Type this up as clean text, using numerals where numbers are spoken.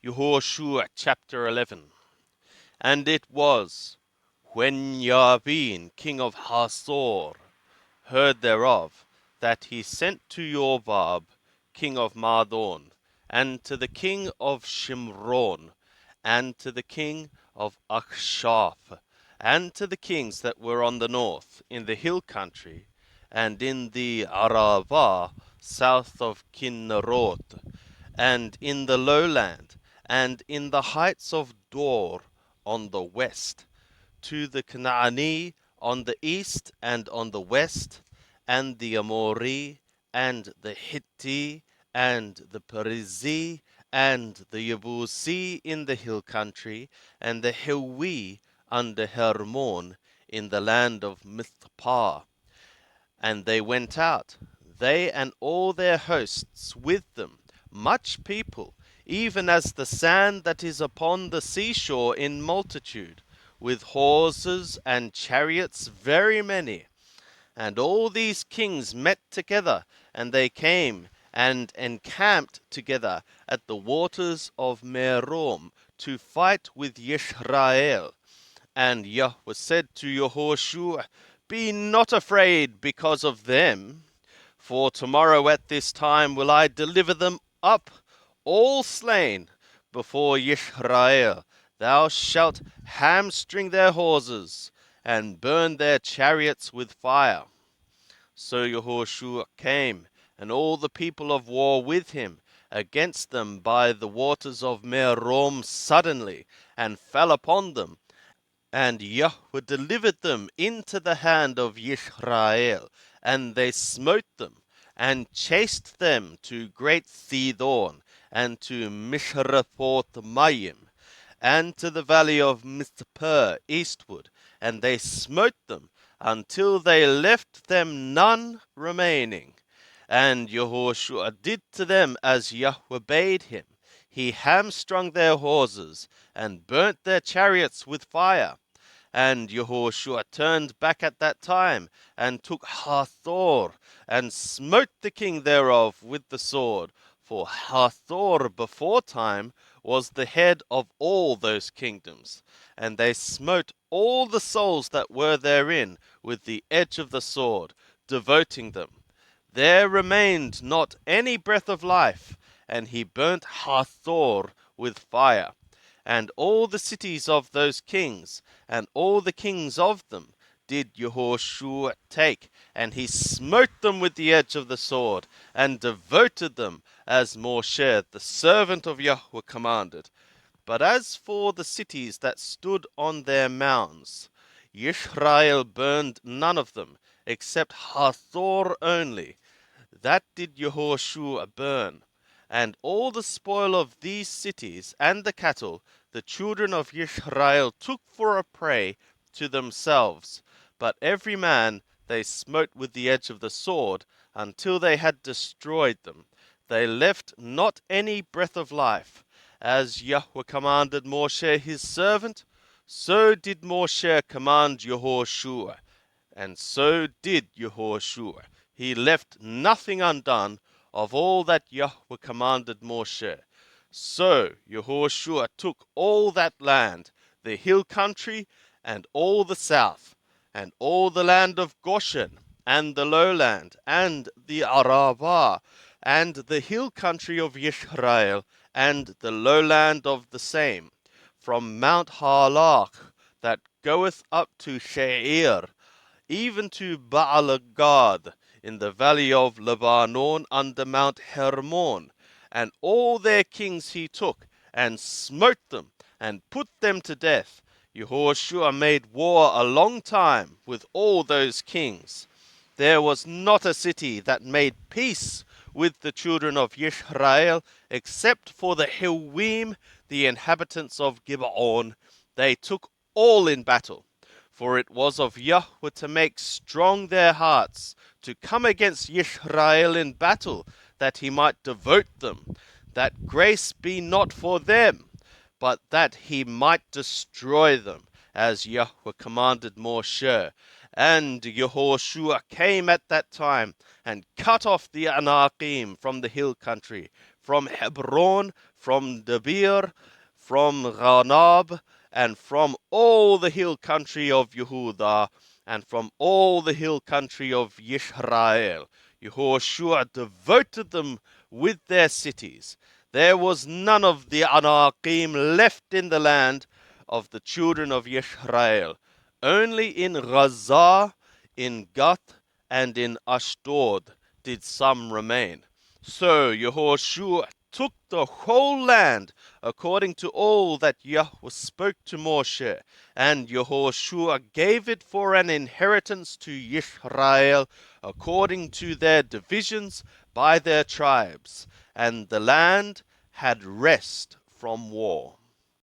Yehoshua chapter 11. And it was, when Yabin king of Hasor heard thereof, that he sent to Yobab king of Madon, and to the king of Shimron, and to the king of Achshaph, and to the kings that were on the north, in the hill country, and in the Arava, south of Kinneroth, and in the lowland, and in the heights of Dor on the west, to the Canaani on the east and on the west, and the Amori, and the Hitti, and the Perizi, and the Yebusi in the hill country, and the Hiwi under Hermon in the land of Mithpah. And they went out, they and all their hosts with them, much people, even as the sand that is upon the seashore in multitude, with horses and chariots very many. And all these kings met together, and they came and encamped together at the waters of Merom to fight with Yisrael. And Yahweh said to Yehoshua, Be not afraid because of them, for tomorrow at this time will I deliver them up, all slain, before Yisrael. Thou shalt hamstring their horses, and burn their chariots with fire. So Yehoshua came, and all the people of war with him, against them by the waters of Merom suddenly, and fell upon them. And Yahweh delivered them into the hand of Yisrael, and they smote them, and chased them to great Sidon, and to Mishrepoth Mayim, and to the valley of Mizpeh eastward, and they smote them, until they left them none remaining. And Yehoshua did to them as Yahweh bade him. He hamstrung their horses, and burnt their chariots with fire. And Yehoshua turned back at that time, and took Hathor, and smote the king thereof with the sword. For Hathor before time was the head of all those kingdoms. And they smote all the souls that were therein with the edge of the sword, devoting them. There remained not any breath of life, and he burnt Hathor with fire. And all the cities of those kings, and all the kings of them, did Yehoshua take, and he smote them with the edge of the sword, and devoted them, as Moshe the servant of Yahweh commanded. But as for the cities that stood on their mounds, Yisrael burned none of them, except Hathor only. That did Yehoshua burn. And all the spoil of these cities and the cattle the children of Yisrael took for a prey to themselves. But every man they smote with the edge of the sword, until they had destroyed them. They left not any breath of life. As Yahweh commanded Moshe his servant, so did Moshe command Yehoshua. And so did Yehoshua. He left nothing undone of all that Yahweh commanded Moshe. So Yehoshua took all that land, the hill country, and all the south, and all the land of Goshen, and the lowland, and the Arava, and the hill country of Yisrael, and the lowland of the same, from Mount Halach, that goeth up to Sheir, even to Baal-gad, in the valley of Lebanon under Mount Hermon. And all their kings he took, and smote them, and put them to death. Yehoshua made war a long time with all those kings. There was not a city that made peace with the children of Yisrael, except for the Hiwim, the inhabitants of Gibeon. They took all in battle. For it was of Yahweh to make strong their hearts, to come against Yisrael in battle, that he might devote them, that grace be not for them, but that he might destroy them, as Yahweh commanded Moshe. And Yehoshua came at that time, and cut off the Anakim from the hill country, from Hebron, from Debir, from Ranab, and from all the hill country of Yehuda, and from all the hill country of Yisrael. Yehoshua devoted them with their cities. There was none of the Anakim left in the land of the children of Yisrael. Only in Gaza, in Gath, and in Ashdod did some remain. So Yehoshua took the whole land according to all that Yahweh spoke to Moshe, and Yehoshua gave it for an inheritance to Yisrael according to their divisions by their tribes, and the land had rest from war.